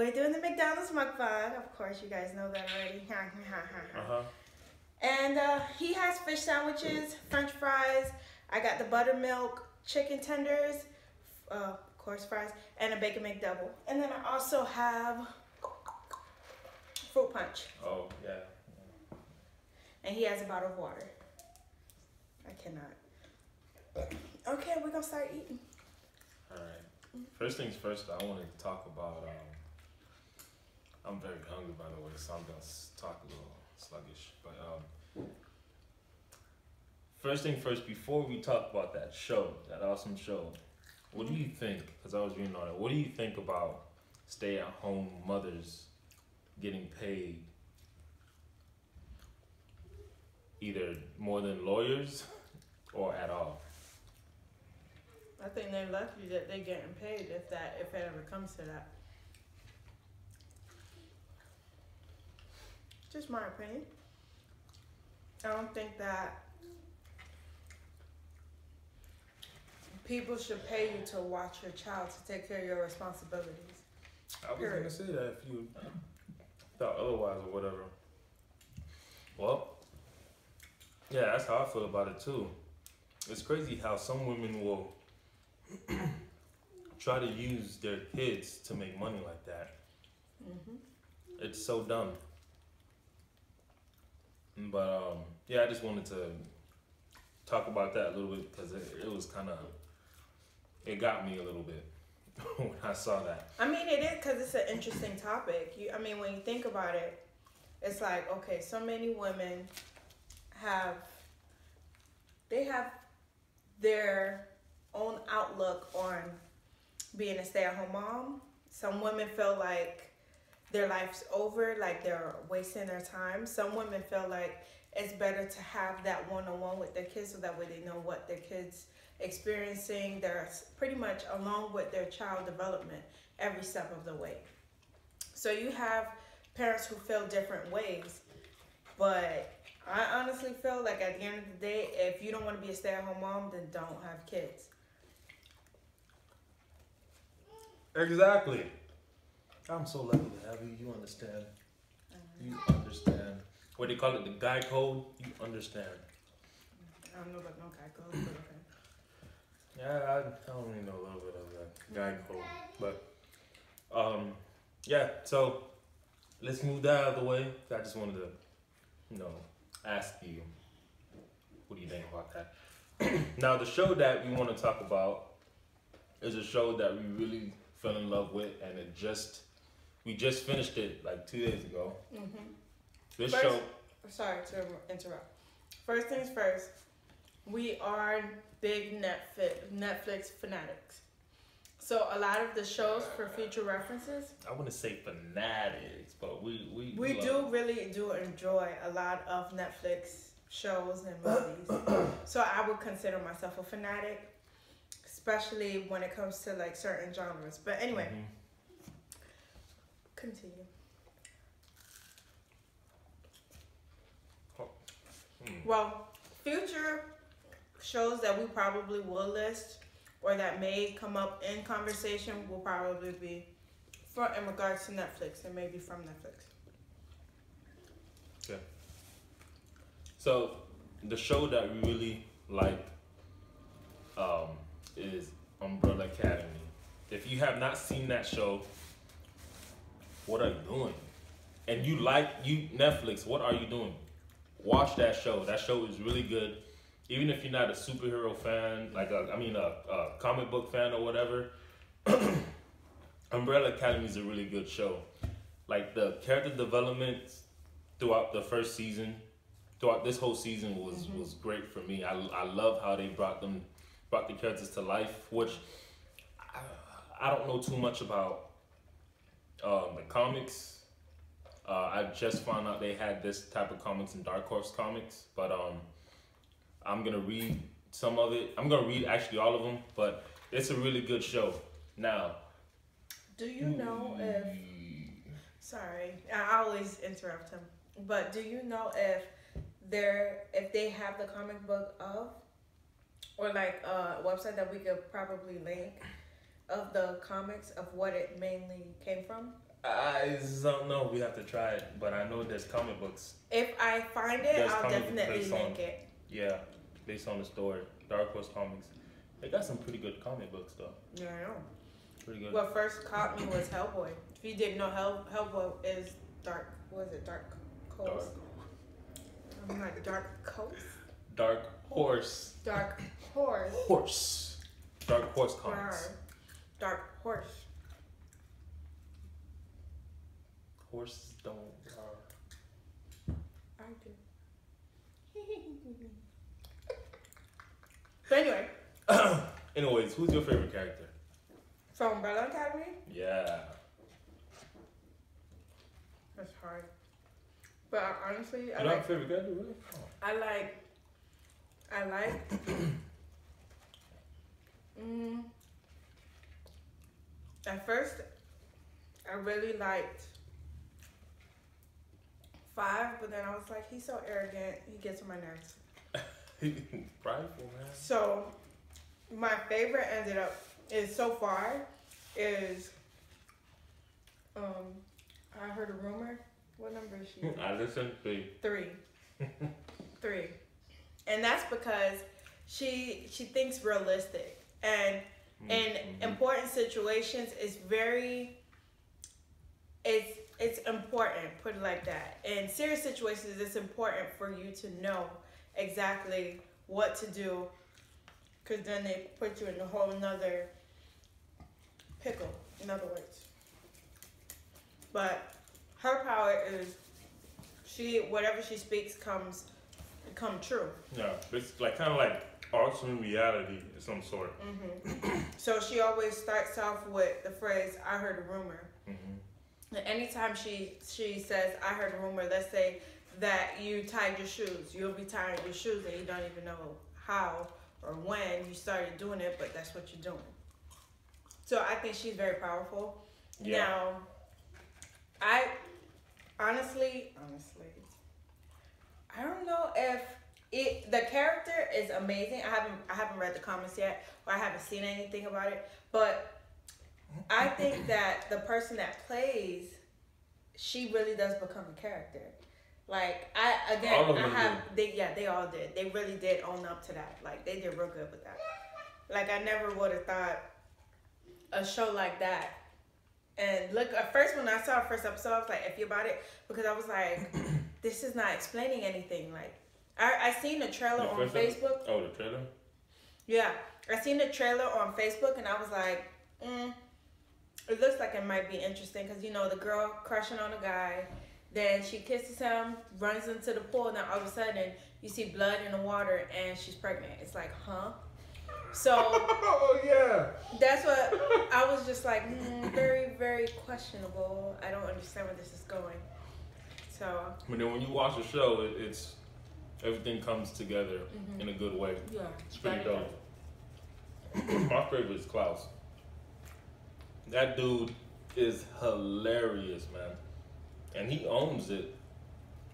we're doing the McDonald's Mukbang. Of course, you guys know that already. And he has fish sandwiches, French fries. I got the buttermilk chicken tenders, of course fries, and a bacon McDouble. And then I also have fruit punch. Oh, yeah. And he has a bottle of water. I cannot. Okay, we're gonna start eating. All right. First things first, I wanted to talk about. I'm very hungry, by the way, so I'm gonna talk a little sluggish. But first thing first, before we talk about that show, that awesome show, what do you think? Because I was reading on it. What do you think about stay-at-home mothers getting paid either more than lawyers or at all? I think they're lucky that they're getting paid if it ever comes to that. Just my opinion. I don't think that people should pay you to watch your child, to take care of your responsibilities. I was going to say that if you thought otherwise or whatever. Well, yeah, that's how I feel about it too. It's crazy how some women will try to use their kids to make money like that. Mm-hmm. It's so dumb. But yeah, I just wanted to talk about that a little bit because it was kind of, it got me a little bit when I saw that. I mean, it is because it's an interesting topic. When you think about it, it's like, okay, so many women have their own outlook on being a stay-at-home mom. Some women feel like their life's over, like they're wasting their time. Some women feel like it's better to have that one-on-one with their kids so that way they know what their kids experiencing. They're pretty much along with their child development every step of the way. So you have parents who feel different ways, but I honestly feel like at the end of the day, if you don't want to be a stay-at-home mom, then don't have kids. Exactly. I'm so lucky to have you. You understand. You understand. What they call it, the guy code? You understand. I don't know about no guy code, but okay. Yeah, I don't really know a little bit of that guy code. But, yeah, so let's move that out of the way. I just wanted to, ask you, what do you think about that? Now, the show that we want to talk about is a show that we really fell in love with, and we just finished it like 2 days ago. Mm-hmm. Sorry to interrupt. First things first, we are big Netflix fanatics. So a lot of the shows, for future references, I wouldn't say fanatics, but we really do enjoy a lot of Netflix shows and movies. So I would consider myself a fanatic, especially when it comes to like certain genres. But anyway, continue. Well, future shows that we probably will list or that may come up in conversation will probably be in regards to Netflix and maybe from Netflix. Okay. So the show that we really like is Umbrella Academy. If you have not seen that show, what are you doing? And Netflix, what are you doing? Watch that show. That show is really good. Even if you're not a superhero fan, a comic book fan or whatever, Umbrella Academy is a really good show. Like the character development throughout the first season, throughout this whole season was great for me. I love how they brought the characters to life, which I don't know too much about the comics. I just found out they had this type of comics in Dark Horse Comics, but I'm gonna read some of it. I'm gonna read actually all of them, but it's a really good show. Now, do you know if? Sorry, I always interrupt him. But do you know if they have the comic book of, or like a website that we could probably link of the comics of what it mainly came from? I don't know. We have to try it, but I know there's comic books. If I find it, There's I'll comic definitely based link on- it. Yeah, based on the story, Dark Horse Comics. They got some pretty good comic books though. Yeah, I know. Pretty good. What first caught me was Hellboy. If you didn't know, Hellboy is dark. What is it? Dark Coast. I'm not Dark Coast. Dark Horse. Dark Horse. Horse. Dark Horse Comics. Dark Horse. Horses don't. I do. But anyway. Anyways, who's your favorite character? From Umbrella Academy? Yeah. That's hard. But honestly, You don't have a favorite character, really? Oh. I like. At first, I really liked 5, but then I was like, he's so arrogant. He gets on my nerves. Prideful, man. So, my favorite so far is, I heard a rumor. What number is she? I listened to 3. 3. And that's because she thinks realistic. And in important situations, it's important, put it like that. In serious situations, it's important for you to know exactly what to do, because then they put you in a whole nother pickle, in other words. But her power is whatever she speaks come true. Yeah, it's like kind of like alternate reality of some sort. So she always starts off with the phrase, I heard a rumor. And anytime she says, I heard a rumor, let's say that you tied your shoes. You'll be tying your shoes and you don't even know how or when you started doing it, but that's what you're doing. So I think she's very powerful. Yeah. Now, I honestly, I don't know if the character is amazing. I haven't read the comics yet, or I haven't seen anything about it, but I think that the person that plays, she really does become a character. Like they all did. They really did own up to that. Like they did real good with that. Like I never would have thought a show like that. And look, at first when I saw the first episode, I was like iffy about it because I was like, this is not explaining anything. Like I seen the trailer on Facebook. Oh, the trailer? Yeah, I seen the trailer on Facebook and I was like, it looks like it might be interesting because the girl crushing on a guy. Then she kisses him, runs into the pool, and then all of a sudden you see blood in the water and she's pregnant. It's like, huh? So oh yeah. That's what I was just like, very, very questionable. I don't understand where this is going. So But then when you watch the show, it's everything comes together in a good way. Yeah. It's pretty dope. My favorite is Klaus. That dude is hilarious, man. And he owns it.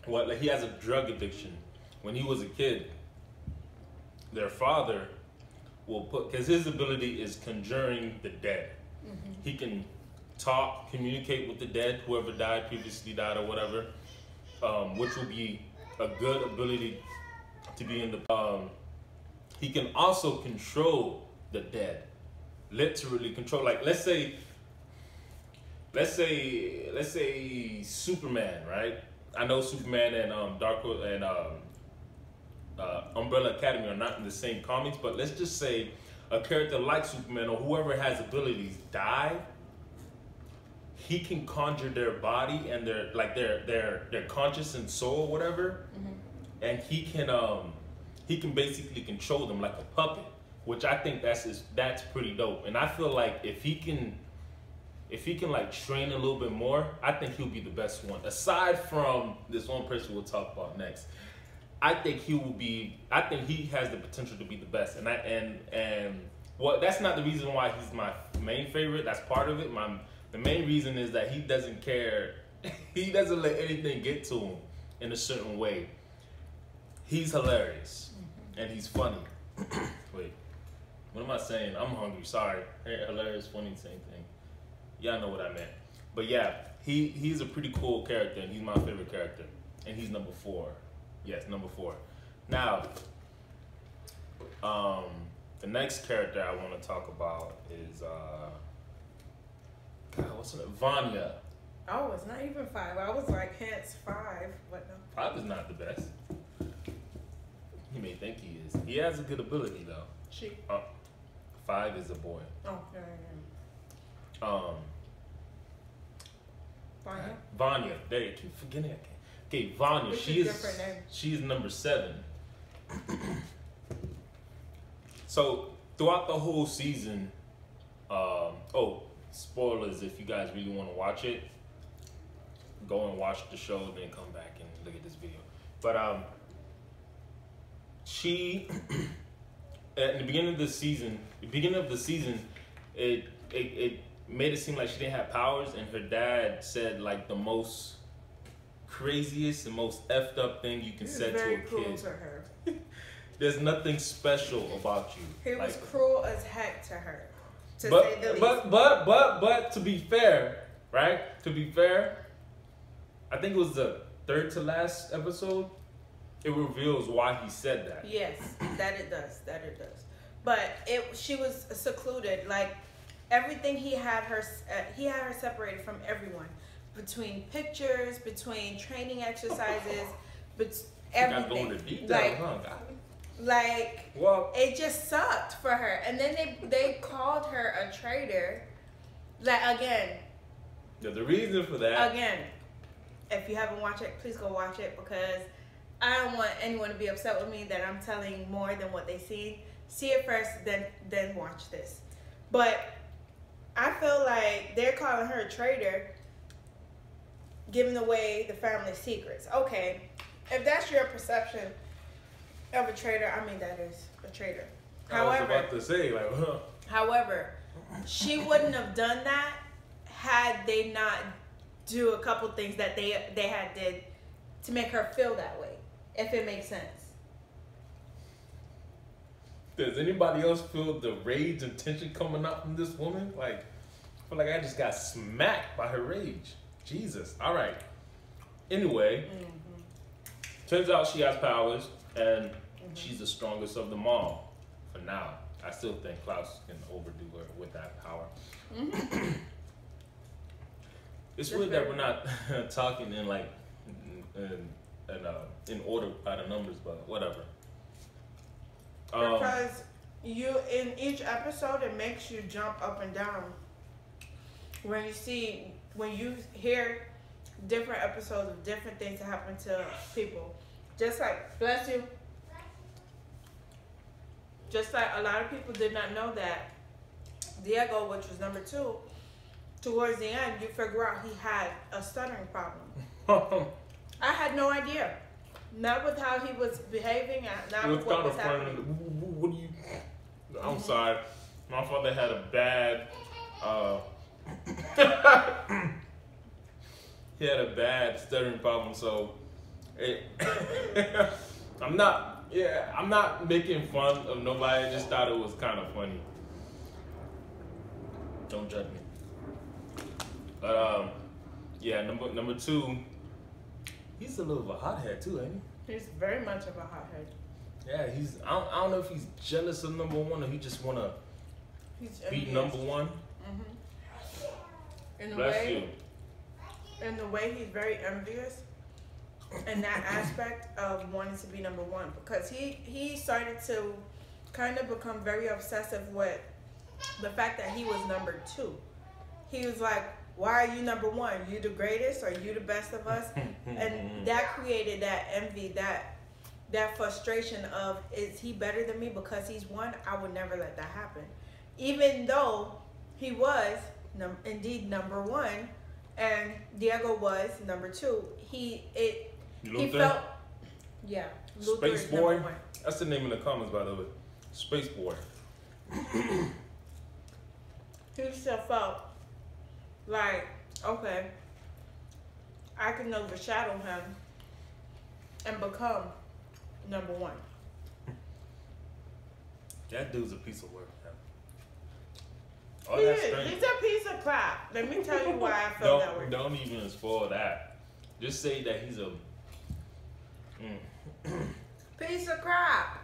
Well, he has a drug addiction. When he was a kid, their father will because his ability is conjuring the dead. He can talk, communicate with the dead, whoever previously died or whatever, which will be a good ability to be in the. He can also control the dead, literally control. Like let's say Superman, right? I know Superman and Umbrella Academy are not in the same comics, but let's just say a character like Superman or whoever has abilities die. He can conjure their body and their conscious and soul or whatever, and he can basically control them like a puppet, which I think that's pretty dope. And I feel like if he can like train a little bit more, I think he'll be the best one. Aside from this one person we'll talk about next, I think he has the potential to be the best. And that's not the reason why he's my main favorite. That's part of it. The main reason is that he doesn't care. He doesn't let anything get to him in a certain way. He's hilarious and he's funny. Wait, what am I saying? I'm hungry. Sorry. Hilarious, funny, same thing. Y'all know what I meant. But yeah, he's a pretty cool character, and he's my favorite character, and he's number 4. Yes, number 4. Now, the next character I want to talk about is God, what's her name? Vanya. Oh, it's not even 5. I was like, hence 5, but no. 5 is not the best. He may think he is. He has a good ability though. She. 5 is a boy. Oh, yeah. Vanya. Vanya. There, you keep forgetting it. Okay, Vanya. Which She is is. different name. She is number 7. So throughout the whole season, spoilers if you guys really want to watch it, go and watch the show, then come back and look at this video. But she at the beginning of the season, it made it seem like she didn't have powers, and her dad said like the most craziest and most effed up thing you can say to a Very kid. cruel to her. There's nothing special about you. He was Like, cruel as heck to her, to say the least. but to be fair, right? To be fair, I think it was the 3rd to last episode. It reveals why he said that. Yes, that it does. But she was secluded. Like everything, he had her separated from everyone. Between pictures, between training exercises, but everything. Got going to details, like, huh? like Well, it just sucked for her. And then they called her a traitor. Like again. the reason for that. Again, if you haven't watched it, please go watch it, because I don't want anyone to be upset with me that I'm telling more than what they see. See it first, then watch this. But I feel like they're calling her a traitor, giving away the family secrets. Okay, if that's your perception of a traitor, I mean that is a traitor. I was about to say, like, huh. However, she wouldn't have done that had they not do a couple things that they had did to make her feel that way, if it makes sense. Does anybody else feel the rage and tension coming out from this woman? Like, I feel like I just got smacked by her rage. Jesus. All right. Anyway, turns out she has powers, and she's the strongest of them all. For now, I still think Klaus can overdo her with that power. It's weird that we're not talking in like in order by the numbers, but whatever. Because you, in each episode, it makes you jump up and down. When you hear different episodes of different things that happen to people. Just like, bless you. Just like a lot of people did not know that Diego, which was number 2, towards the end, you figure out he had a stuttering problem. I had no idea. Not with how he was behaving, not with what was happening. What do you... I'm sorry. My father had a bad... he had a bad stuttering problem, so... I'm not making fun of nobody. I just thought it was kind of funny. Don't judge me. But, yeah, number 2... He's a little of a hothead too, ain't he? He's very much of a hothead. Yeah, he's. I don't know if he's jealous of number 1 or he just wanna be number 1. In the Bless you. In the way, he's very envious in that aspect of wanting to be number 1, because he started to kind of become very obsessive with the fact that he was number 2. He was like, why are you number 1? You the greatest? Are you the best of us? And that created that envy, that frustration of, is he better than me because he's 1? I would never let that happen. Even though he was indeed number 1 and Diego was number 2, he felt, yeah. Luther Space is Boy. number 1. That's the name in the comments, by the way. Space Boy. He still felt like, okay, I can overshadow him and become number 1. That dude's a piece of work, All that strength. He's a piece of crap. Let me tell you why I felt that way. Don't even spoil that. Just say that he's a piece of crap.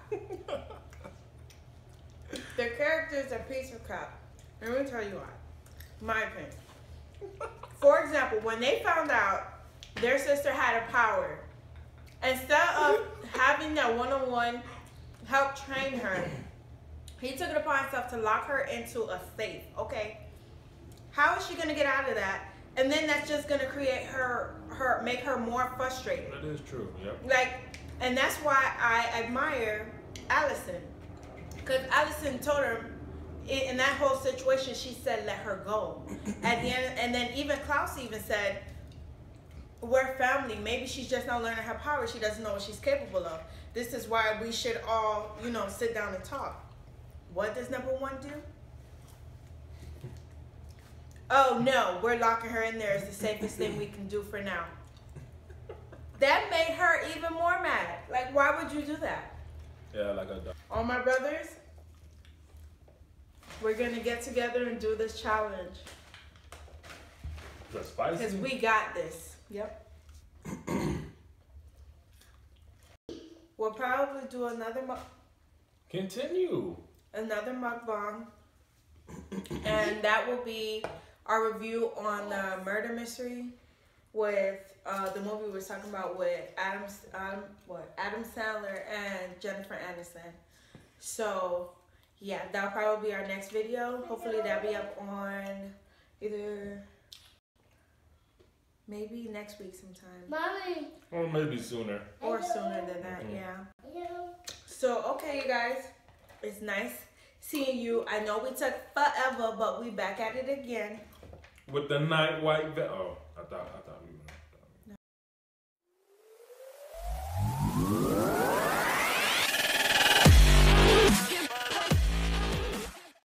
The character's a piece of crap. Let me tell you why. My opinion. For example, when they found out their sister had a power, instead of having that one-on-one help train her, he took it upon himself to lock her into a safe. Okay, how is she gonna get out of that? And then that's just gonna create make her more frustrated. That is true. Yep. Like, and that's why I admire Allison, because Allison told her in that whole situation, she said let her go at the end. And then even Klaus even said, we're family. Maybe she's just not learning her power. She doesn't know what she's capable of. This is why we should all, sit down and talk. What does number one do? Oh no, we're locking her in there. It's the safest thing we can do for now. That made her even more mad. Like, why would you do that? Yeah, like a dog. All my brothers, we're gonna get together and do this challenge. That's spicy. Because we got this. Yep. We'll probably do another Continue. another mukbang, and that will be our review on the murder mystery with the movie we were talking about with Adam Sandler and Jennifer Aniston. So yeah, that'll probably be our next video. Hopefully that'll be up on either maybe next week sometime. Mommy. Or maybe sooner. Or sooner than that, yeah. So okay, you guys, it's nice seeing you. I know we took forever, but we back at it again. With the night white oh, I thought we